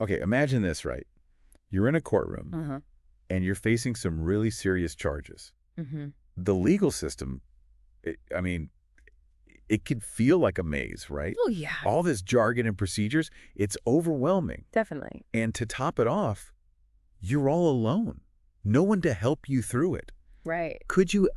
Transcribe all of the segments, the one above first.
Okay, imagine this, right? You're in a courtroom Uh-huh. and you're facing some really serious charges. Mm-hmm. The legal system, I mean, it could feel like a maze, right? Oh, yeah, All this jargon and procedures, it's overwhelming. definitely. And to top it off, you're all alone. No one to help you through it. Right. Could you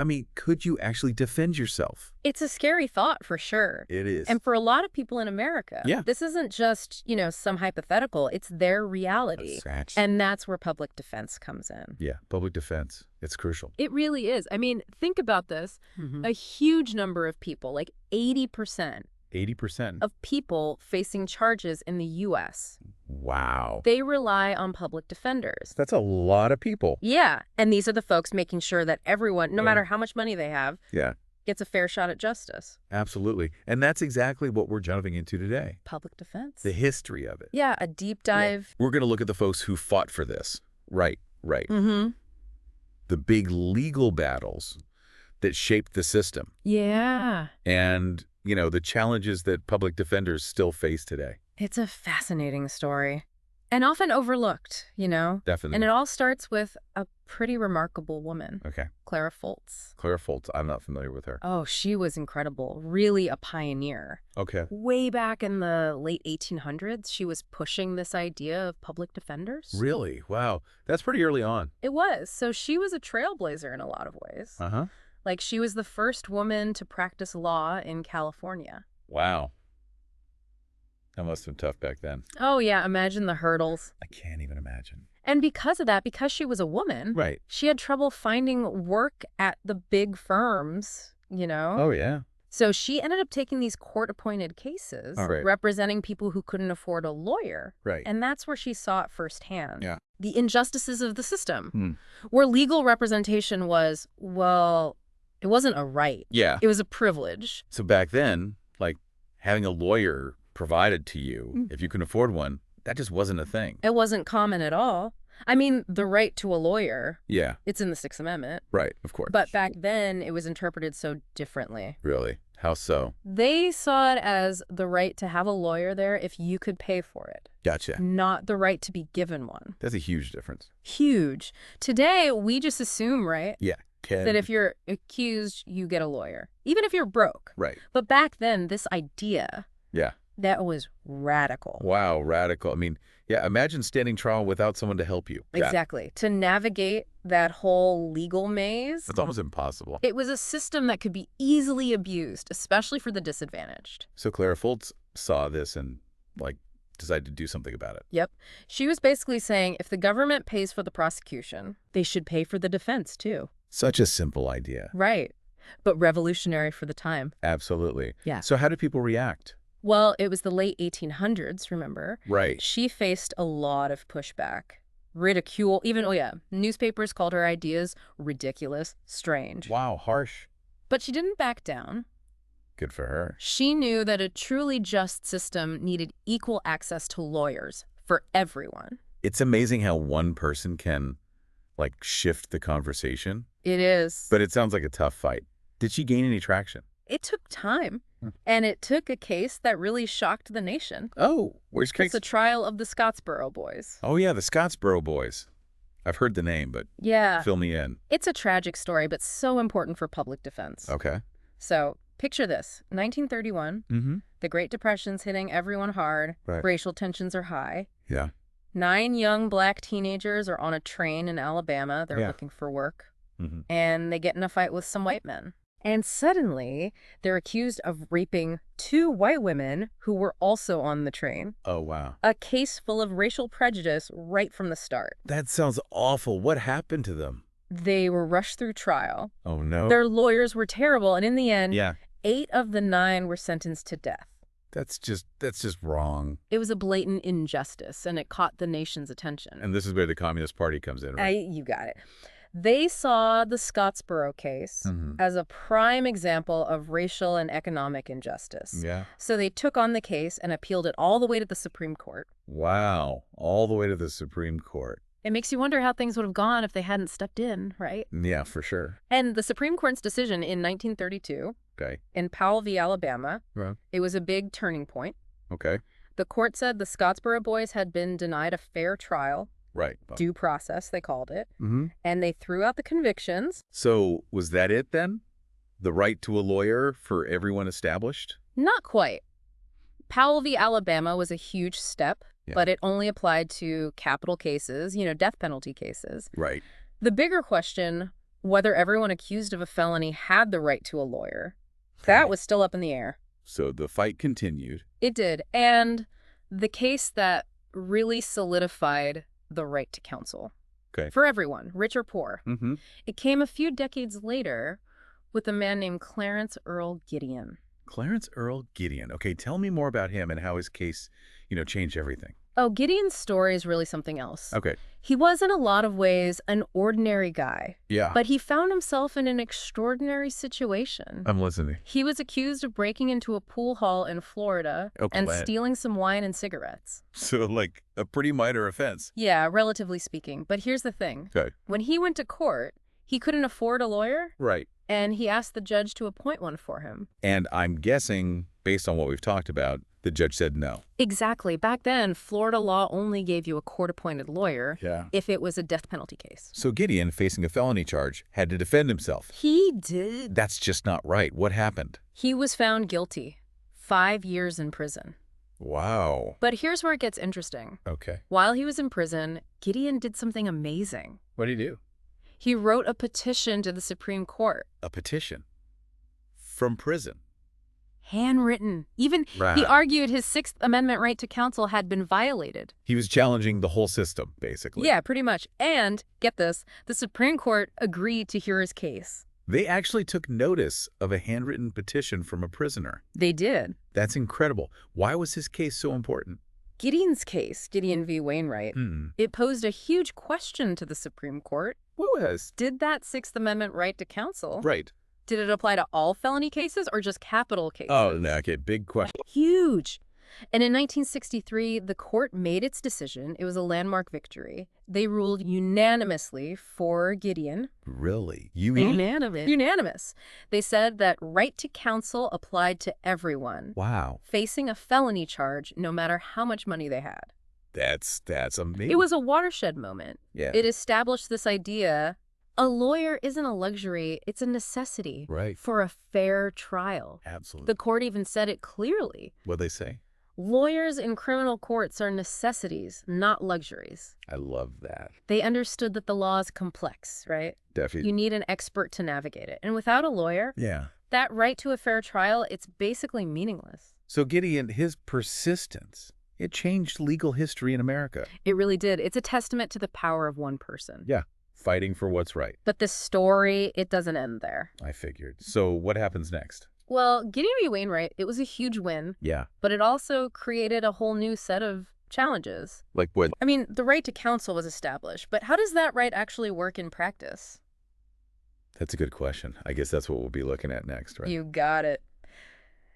actually defend yourself? It's a scary thought for sure. It is. And for a lot of people in America, Yeah. this isn't just, some hypothetical, it's their reality. And that's where public defense comes in. Yeah, public defense. It's crucial. It really is. I mean, think about this. A huge number of people, like 80% 80%. of people facing charges in the U.S., Wow. they rely on public defenders. That's a lot of people. Yeah. And these are the folks making sure that everyone, no Yeah. matter how much money they have, Yeah, gets a fair shot at justice. absolutely. And that's exactly what we're jumping into today. Public defense. The history of it. Yeah, a deep dive. We're going to look at the folks who fought for this. Right. Mm-hmm. The big legal battles that shaped the system Yeah. and, the challenges that public defenders still face today. It's a fascinating story and often overlooked, Definitely. And it all starts with a pretty remarkable woman, Okay. Clara Foltz. Clara Foltz. I'm not familiar with her. Oh, she was incredible. Really a pioneer. Okay. Way back in the late 1800s, she was pushing this idea of public defenders. Really? Wow. That's pretty early on. It was. So she was a trailblazer in a lot of ways. Uh-huh. Like she was the first woman to practice law in California. Wow. That must have been tough back then. Oh, yeah. Imagine the hurdles. I can't even imagine. And because of that, because she was a woman, Right. she had trouble finding work at the big firms, Oh, yeah. So she ended up taking these court-appointed cases, All right. representing people who couldn't afford a lawyer. Right. And that's where she saw it firsthand. Yeah. The injustices of the system, where legal representation was, well, it wasn't a right. Yeah. It was a privilege. So back then, like having a lawyer provided to you, if you can afford one, that just wasn't a thing. It wasn't common at all. I mean, the right to a lawyer, Yeah. it's in the Sixth Amendment. Right. Of course. But back then, it was interpreted so differently. Really? How so? They saw it as the right to have a lawyer there if you could pay for it, Gotcha. not the right to be given one. That's a huge difference. Huge. Today, we just assume, right, Yeah. that if you're accused, you get a lawyer, even if you're broke. Right. But back then, this idea, Yeah. that was radical. Wow. Radical. I mean, yeah. Imagine standing trial without someone to help you. Yeah. Exactly. To navigate that whole legal maze, That's almost impossible. it was a system that could be easily abused, especially for the disadvantaged. So Clara Foltz saw this and decided to do something about it. Yep. She was basically saying if the government pays for the prosecution, they should pay for the defense too. Such a simple idea. Right. But revolutionary for the time. Absolutely. Yeah. So how did people react? Well, it was the late 1800s, remember? Right. She faced a lot of pushback, ridicule, even, newspapers called her ideas ridiculous, strange. Wow. Harsh. But she didn't back down. Good for her. She knew that a truly just system needed equal access to lawyers for everyone. It's amazing how one person can shift the conversation, It is. but it sounds like a tough fight. Did she gain any traction? It took time, and it took a case that really shocked the nation. Oh, where's It's case? the trial of the Scottsboro Boys. Oh, yeah, the Scottsboro Boys. I've heard the name, but Yeah, fill me in. it's a tragic story, but so important for public defense. Okay. So picture this, 1931, Mm-hmm. the Great Depression's hitting everyone hard, Right. racial tensions are high. Yeah. 9 young black teenagers are on a train in Alabama. They're Yeah. looking for work, Mm-hmm. and they get in a fight with some white men. And suddenly, they're accused of raping 2 white women who were also on the train. Oh, wow. A case full of racial prejudice right from the start. That sounds awful. What happened to them? They were rushed through trial. Oh, no. Their lawyers were terrible, and in the end, Yeah. 8 of the 9 were sentenced to death. That's just wrong. It was a blatant injustice, and it caught the nation's attention. And this is where the Communist Party comes in, right? You got it. They saw the Scottsboro case Mhm. as a prime example of racial and economic injustice. Yeah. So they took on the case and appealed it all the way to the Supreme Court. Wow. All the way to the Supreme Court. It makes you wonder how things would have gone if they hadn't stepped in, right? Yeah, for sure. And the Supreme Court's decision in 1932 Okay. in Powell v. Alabama, Right. it was a big turning point. Okay. The court said the Scottsboro boys had been denied a fair trial, Right. due process, they called it, Mm-hmm. and they threw out the convictions. So was that it then? The right to a lawyer for everyone established? Not quite. Powell v. Alabama was a huge step, Yeah. but it only applied to capital cases, death penalty cases. Right. The bigger question, whether everyone accused of a felony had the right to a lawyer, that was still up in the air. So the fight continued. It did. And the case that really solidified the right to counsel. Okay. For everyone, rich or poor. Mm-hmm. It came a few decades later with a man named Clarence Earl Gideon. Clarence Earl Gideon. Okay, tell me more about him and how his case, changed everything. Oh, Gideon's story is really something else. Okay. He was in a lot of ways an ordinary guy, Yeah. but he found himself in an extraordinary situation. I'm listening. He was accused of breaking into a pool hall in Florida and glad. stealing some wine and cigarettes. So, like, a pretty minor offense. Yeah, relatively speaking. But here's the thing. Okay. When he went to court, he couldn't afford a lawyer, Right. and he asked the judge to appoint one for him. And I'm guessing, based on what we've talked about, the judge said no. Exactly. Back then, Florida law only gave you a court-appointed lawyer Yeah. if it was a death penalty case. So Gideon, facing a felony charge, had to defend himself. He did. That's just not right. What happened? He was found guilty. 5 years in prison. Wow. But here's where it gets interesting. Okay. While he was in prison, Gideon did something amazing. What did he do? He wrote a petition to the Supreme Court. A petition. From prison. Handwritten. Even Right. he argued his Sixth Amendment right to counsel had been violated. He was challenging the whole system, basically. Yeah, pretty much. And, get this, the Supreme Court agreed to hear his case. They actually took notice of a handwritten petition from a prisoner. They did. That's incredible. Why was his case so important? Gideon's case, Gideon v. Wainwright, it posed a huge question to the Supreme Court. What was? Did that Sixth Amendment right to counsel, Right. did it apply to all felony cases or just capital cases? Oh, no, okay, big question. Huge. And in 1963, the court made its decision. It was a landmark victory. They ruled unanimously for Gideon. Really? Unanimous. They said that right to counsel applied to everyone Wow. facing a felony charge, no matter how much money they had. That's amazing. It was a watershed moment. Yeah. It established this idea: a lawyer isn't a luxury, it's a necessity Right. for a fair trial. Absolutely. The court even said it clearly. What'd they say? Lawyers in criminal courts are necessities, not luxuries. I love that. They understood that the law is complex, right? Definitely. You need an expert to navigate it. And without a lawyer, Yeah. that right to a fair trial, it's basically meaningless. So Gideon, his persistence, it changed legal history in America. It really did. It's a testament to the power of one person. Yeah. Fighting for what's right. But the story, it doesn't end there. I figured. So what happens next? Well, Gideon v. Wainwright, it was a huge win, Yeah. but it also created a whole new set of challenges. Like what? I mean, the right to counsel was established, but how does that right actually work in practice? That's a good question. I guess that's what we'll be looking at next, right? You got it.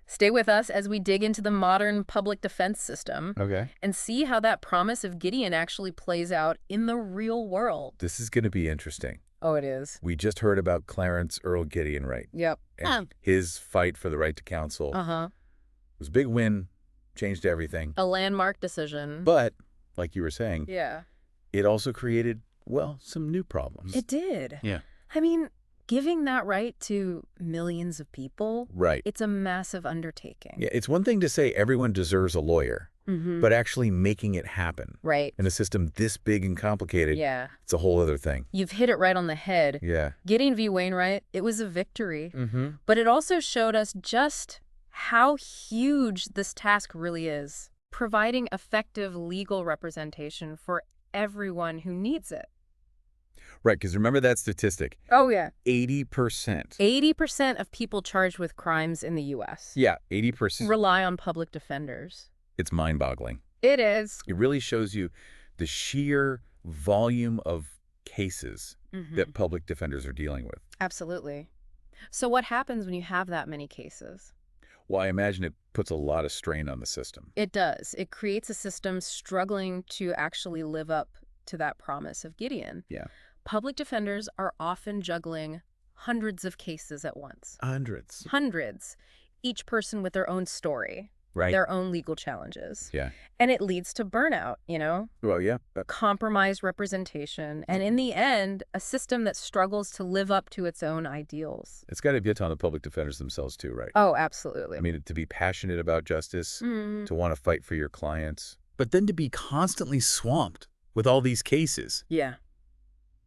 Stay with us as we dig into the modern public defense system Okay. and see how that promise of Gideon actually plays out in the real world. This is going to be interesting. Oh, it is. We just heard about Clarence Earl Gideon, right? Yep. And his fight for the right to counsel. Uh-huh. It was a big win, changed everything. A landmark decision. But, like you were saying, Yeah. it also created, well, some new problems. It did. Yeah. I mean, giving that right to millions of people, Right. it's a massive undertaking. Yeah, it's one thing to say everyone deserves a lawyer, Mm-hmm. but actually making it happen Right. in a system this big and complicated, Yeah. it's a whole other thing. You've hit it right on the head. Yeah. Gideon v. Wainwright, it was a victory. Mm-hmm. But it also showed us just how huge this task really is, providing effective legal representation for everyone who needs it. Right, because remember that statistic, Oh, yeah. 80%. 80% of people charged with crimes in the U.S. Yeah, 80%. rely on public defenders. It's mind-boggling. It is. It really shows you the sheer volume of cases Mhm. that public defenders are dealing with. Absolutely. So what happens when you have that many cases? Well, I imagine it puts a lot of strain on the system. It does. It creates a system struggling to actually live up to that promise of Gideon. Yeah. Public defenders are often juggling hundreds of cases at once. Hundreds. Hundreds. Each person with their own story. Right. their own legal challenges. Yeah. And it leads to burnout, Well, yeah. compromised representation, and in the end, a system that struggles to live up to its own ideals. It's got to be a ton of public defenders themselves too, right? Oh, absolutely. I mean, to be passionate about justice, Mhm. to want to fight for your clients, but then to be constantly swamped with all these cases. Yeah.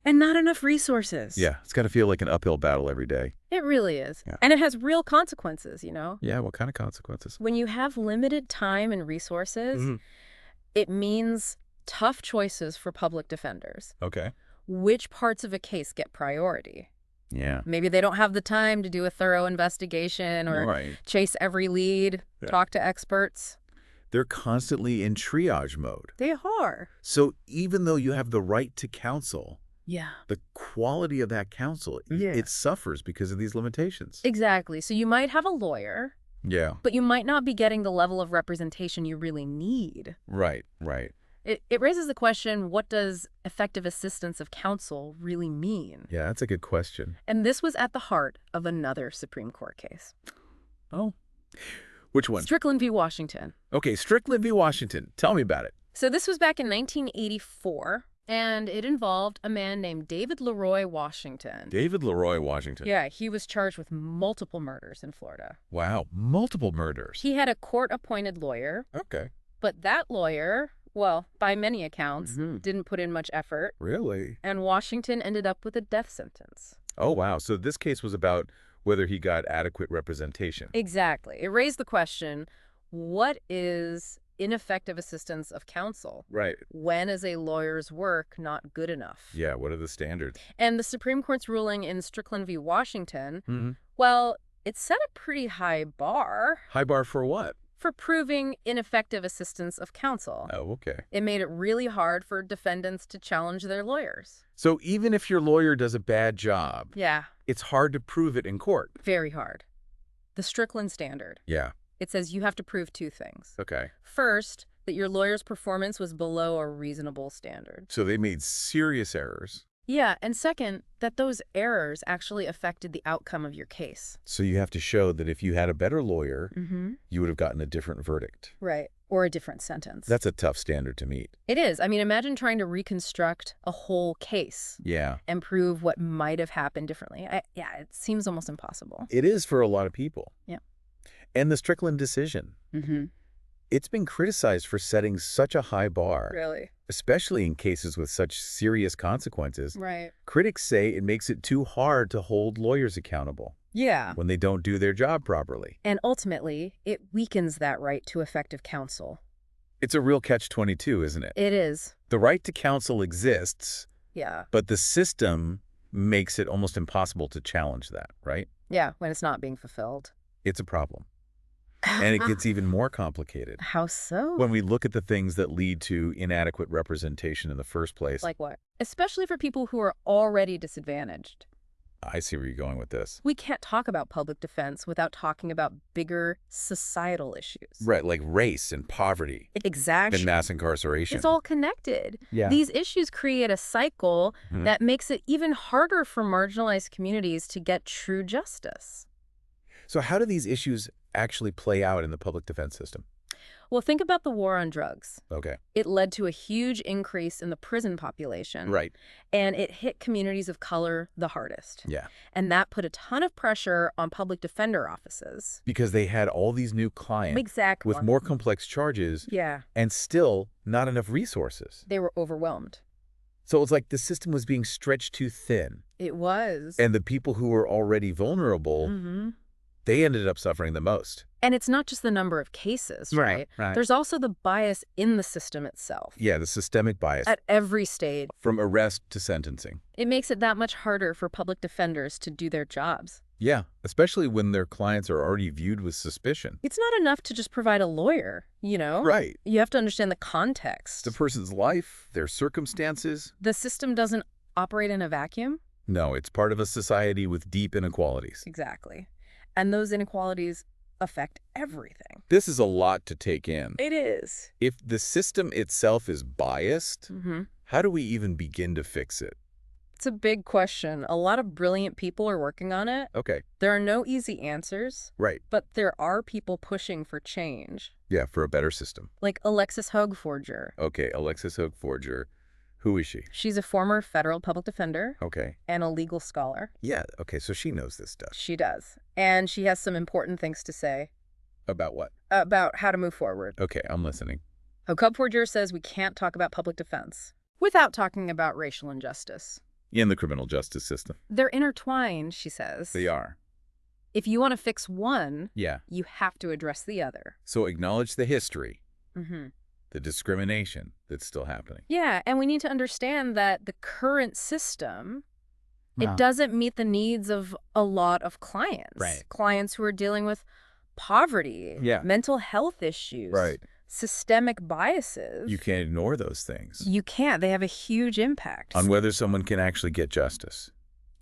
And not enough resources. Yeah, it's got to feel like an uphill battle every day. It really is. Yeah. And it has real consequences, Yeah, what kind of consequences? When you have limited time and resources, Mhm. it means tough choices for public defenders. Okay. Which parts of a case get priority? Yeah. Maybe they don't have the time to do a thorough investigation or Right. chase every lead, Yeah. talk to experts. They're constantly in triage mode. They are. So even though you have the right to counsel, Yeah. the quality of that counsel, Yeah. it suffers because of these limitations. Exactly. So you might have a lawyer, Yeah. but you might not be getting the level of representation you really need. Right. Right. It raises the question, what does effective assistance of counsel really mean? Yeah, that's a good question. And this was at the heart of another Supreme Court case. Oh. Which one? Strickland v. Washington. Okay, Strickland v. Washington. Tell me about it. So this was back in 1984, and it involved a man named David Leroy Washington. David Leroy Washington. Yeah, he was charged with multiple murders in Florida. Wow, multiple murders. He had a court-appointed lawyer, Okay. but that lawyer, well, by many accounts, Mhm. didn't put in much effort, Really? and Washington ended up with a death sentence. Oh, wow. So this case was about whether he got adequate representation. Exactly. It raised the question, what is ineffective assistance of counsel? Right. When is a lawyer's work not good enough? Yeah, what are the standards? And the Supreme Court's ruling in Strickland v. Washington, Mm-hmm. well, it set a pretty high bar High bar for what? for proving ineffective assistance of counsel. Oh, okay. It made it really hard for defendants to challenge their lawyers. So even if your lawyer does a bad job, Yeah, it's hard to prove it in court. very hard. The Strickland standard, Yeah. it says you have to prove two things. Okay. First, that your lawyer's performance was below a reasonable standard. So they made serious errors. Yeah, and second, that those errors actually affected the outcome of your case. So you have to show that if you had a better lawyer, Mm-hmm. you would have gotten a different verdict. Right, or a different sentence. That's a tough standard to meet. It is. I mean, imagine trying to reconstruct a whole case Yeah. and prove what might have happened differently. Yeah, it seems almost impossible. It is for a lot of people. Yeah. And the Strickland decision, Mm-hmm. it's been criticized for setting such a high bar, Really? especially in cases with such serious consequences. Right. Critics say it makes it too hard to hold lawyers accountable Yeah. when they don't do their job properly. And ultimately, it weakens that right to effective counsel. It's a real catch-22, isn't it? It is. The right to counsel exists, Yeah. but the system makes it almost impossible to challenge that, right? Yeah, when it's not being fulfilled. It's a problem. And it gets even more complicated How so? when we look at the things that lead to inadequate representation in the first place. Like what? Especially for people who are already disadvantaged. I see where you're going with this. We can't talk about public defense without talking about bigger societal issues. Right, like race and poverty Exactly. and mass incarceration. It's all connected. Yeah. These issues create a cycle Mhm. that makes it even harder for marginalized communities to get true justice. So how do these issues actually play out in the public defense system? Well, think about the war on drugs. Okay. It led to a huge increase in the prison population. Right. And it hit communities of color the hardest. Yeah. And that put a ton of pressure on public defender offices. Because they had all these new clients Exactly. with more complex charges Yeah. and still not enough resources. They were overwhelmed. So it's like the system was being stretched too thin. It was. And the people who were already vulnerable, Mm-hmm. they ended up suffering the most. And it's not just the number of cases, right? Right. There's also the bias in the system itself. Yeah, the systemic bias At every stage. from arrest to sentencing. It makes it that much harder for public defenders to do their jobs. Yeah, especially when their clients are already viewed with suspicion. It's not enough to just provide a lawyer, Right. You have to understand the context. The person's life, their circumstances. The system doesn't operate in a vacuum. No, it's part of a society with deep inequalities. Exactly. And those inequalities affect everything. This is a lot to take in. It is. If the system itself is biased, Mm-hmm. how do we even begin to fix it? It's a big question. A lot of brilliant people are working on it. Okay. There are no easy answers, Right. but there are people pushing for change. Yeah, for a better system. Like Alexis Hoagforger. Okay, Alexis Hoagforger. Who is she? She's a former federal public defender Okay. and a legal scholar. Yeah, okay, so she knows this stuff. She does. And she has some important things to say About what? about how to move forward. Okay, I'm listening. Hoagforger says we can't talk about public defense without talking about racial injustice. In the criminal justice system. They're intertwined, she says. They are. If you want to fix one, Yeah. you have to address the other. So acknowledge the history, Mm-hmm. the discrimination that's still happening. Yeah, and we need to understand that the current system, it doesn't meet the needs of a lot of clients. Right. Clients who are dealing with poverty, Yeah. mental health issues, Right. systemic biases. You can't ignore those things. You can't. They have a huge impact. On whether someone can actually get justice.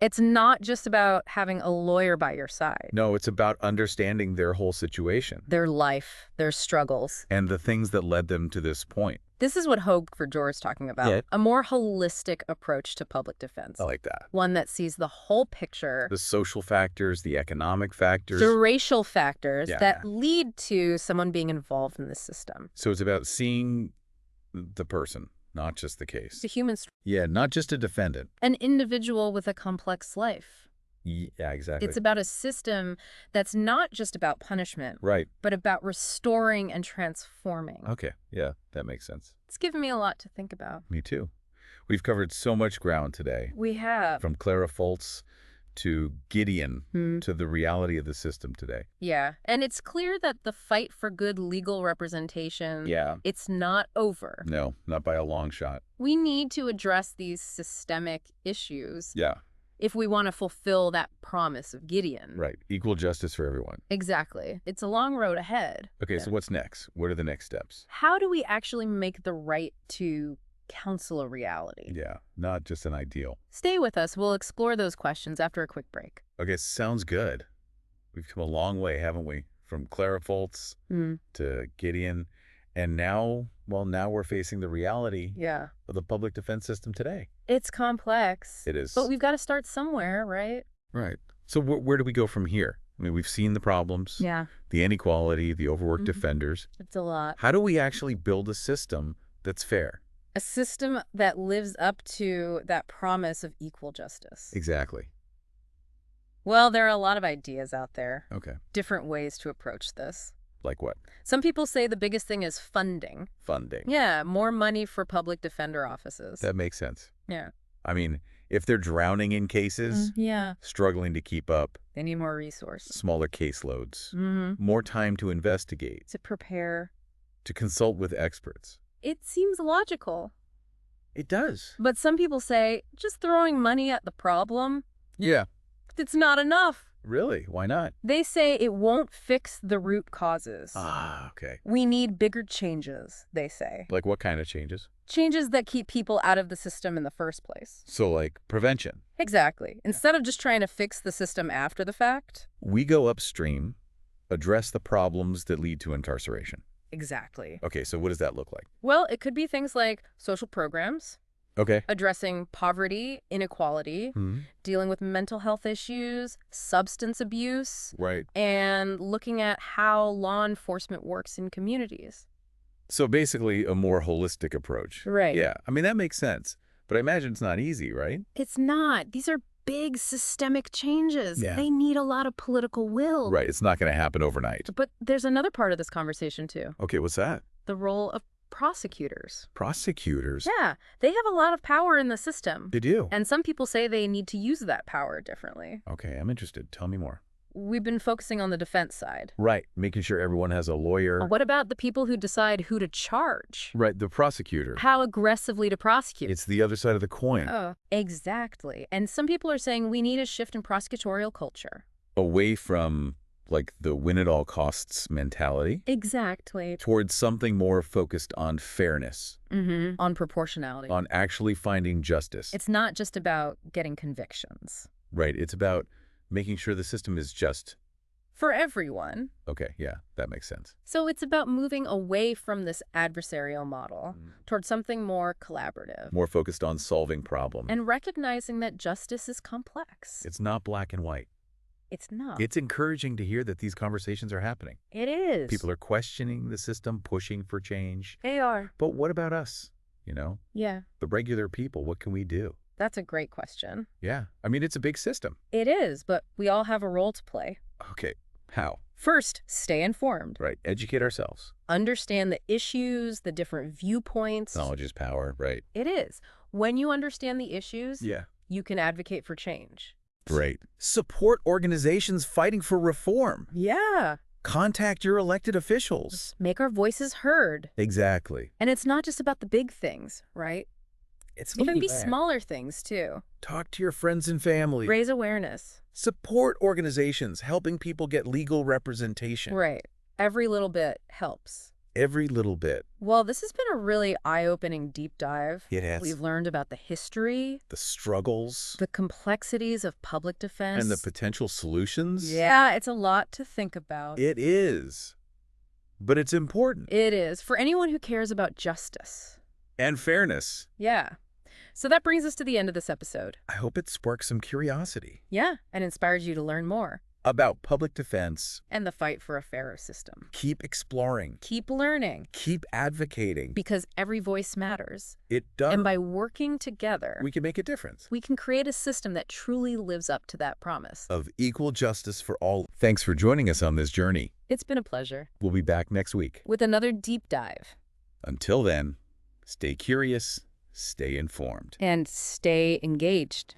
It's not just about having a lawyer by your side. No, it's about understanding their whole situation Their life, their struggles. and the things that led them to this point. This is what Hoagforger is talking about. Yeah. A more holistic approach to public defense. I like that. One that sees the whole picture. The social factors, the economic factors. The racial factors Yeah. that lead to someone being involved in this system. So it's about seeing the person, not just the case. It's a human, Yeah, not just a defendant. an individual with a complex life. Yeah, exactly. It's about a system that's not just about punishment, Right. but about restoring and transforming. Okay. Yeah, that makes sense. It's given me a lot to think about. Me too. We've covered so much ground today, We have. from Clara Foltz to Gideon Hmm. to the reality of the system today. Yeah. And it's clear that the fight for good legal representation, Yeah. it's not over. No, not by a long shot. We need to address these systemic issues Yeah, if we want to fulfill that promise of Gideon. right. Equal justice for everyone. Exactly. It's a long road ahead. Okay, so what's next? What are the next steps? How do we actually make the right to counsel a reality? Yeah, not just an ideal. Stay with us. We'll explore those questions after a quick break. Okay, sounds good. We've come a long way, haven't we? From Clara Foltz to Gideon. And now, well, now we're facing the reality Yeah. of the public defense system today. It's complex. It is. But we've got to start somewhere, right? Right. So where do we go from here? I mean, we've seen the problems, Yeah. the inequality, the overworked Mhm. defenders. It's a lot. How do we actually build a system that's fair? A system that lives up to that promise of equal justice. Exactly. Well, there are a lot of ideas out there, Okay. different ways to approach this. Like what? Some people say the biggest thing is funding. Funding. Yeah, more money for public defender offices. That makes sense. Yeah. I mean, if they're drowning in cases, Yeah. struggling to keep up, They need more resources. smaller caseloads, Mm-hmm. more time to investigate, To prepare. to consult with experts. It seems logical. It does. But some people say just throwing money at the problem, Yeah. it's not enough. Really? Why not? They say it won't fix the root causes. Ah, okay. We need bigger changes, they say. Like what kind of changes? Changes that keep people out of the system in the first place. So like prevention. Exactly. Instead of just trying to fix the system after the fact. We go upstream, address the problems that lead to incarceration. Exactly. Okay, so what does that look like? Well, it could be things like social programs, Okay. addressing poverty, inequality, dealing with mental health issues, substance abuse, Right. and looking at how law enforcement works in communities. So basically a more holistic approach. Right. Yeah. I mean, that makes sense. But I imagine it's not easy, right? It's not. These are big systemic changes. Yeah. They need a lot of political will. Right. It's not going to happen overnight. But there's another part of this conversation, too. Okay, what's that? The role of prosecutors. Prosecutors. Yeah, they have a lot of power in the system. They do. And some people say they need to use that power differently. Okay, I'm interested. Tell me more. We've been focusing on the defense side. Right. Making sure everyone has a lawyer. What about the people who decide who to charge? Right. The prosecutor. How aggressively to prosecute? It's the other side of the coin. Oh, exactly. And some people are saying we need a shift in prosecutorial culture. Away from, like, the win-at-all-costs mentality Exactly. towards something more focused on fairness, Mm-hmm. On proportionality. on actually finding justice. It's not just about getting convictions. Right. It's about making sure the system is just for everyone. Okay, yeah, that makes sense. So it's about moving away from this adversarial model towards something more collaborative More focused on solving problems. and recognizing that justice is complex. It's not black and white. It's not. It's encouraging to hear that these conversations are happening. It is. People are questioning the system, pushing for change. They are. But what about us? Yeah, The regular people, what can we do? that's a great question. Yeah, I mean, it's a big system. It is, but we all have a role to play. Okay, how? First, stay informed. Right, educate ourselves. Understand the issues, the different viewpoints. Knowledge is power, right? It is. When you understand the issues, Yeah. you can advocate for change. Great. Support organizations fighting for reform. Yeah. Contact your elected officials. Make our voices heard. Exactly. And it's not just about the big things, right? It's It can be smaller things, too. Talk to your friends and family. Raise awareness. Support organizations helping people get legal representation. Right. Every little bit helps. Every little bit. Well, this has been a really eye-opening deep dive. It has. We've learned about the history, The struggles the complexities of public defense. and the potential solutions. Yeah, it's a lot to think about. It is. But it's important. It is, for anyone who cares about justice. And fairness. Yeah. So that brings us to the end of this episode. I hope it sparks some curiosity Yeah, and inspires you to learn more. about public defense. And the fight for a fairer system. Keep exploring. Keep learning, Keep advocating. because every voice matters. It does. And by working together, We can make a difference. we can create a system that truly lives up to that promise. Of equal justice for all. Thanks for joining us on this journey. It's been a pleasure. We'll be back next week. With another deep dive. Until then, stay curious, stay informed. And stay engaged.